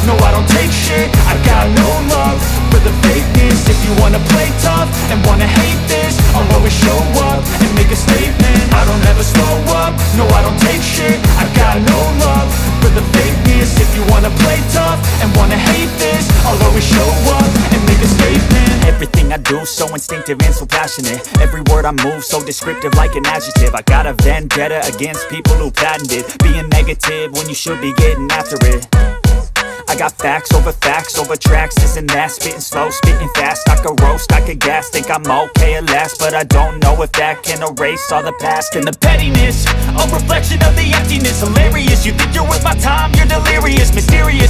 no I don't take shit. I got no love for the fakeness. If you wanna play tough and wanna hate this, I'll always show up and make a statement. I don't ever slow up, no I don't take shit. I got no love for the fakeness. If you wanna play tough and wanna hate this, I'll always show up and make a statement. Everything I do so instinctive and so passionate. Every word I move so descriptive like an adjective. I got a vendetta against people who patented being negative when you should be getting after it. I got facts over tracks, this and that. Spitting slow, spitting fast. I could roast, I could gas. Think I'm okay at last, but I don't know if that can erase all the past. And the pettiness, a reflection of the emptiness. Hilarious, you think you're worth my time, you're delirious. Mysterious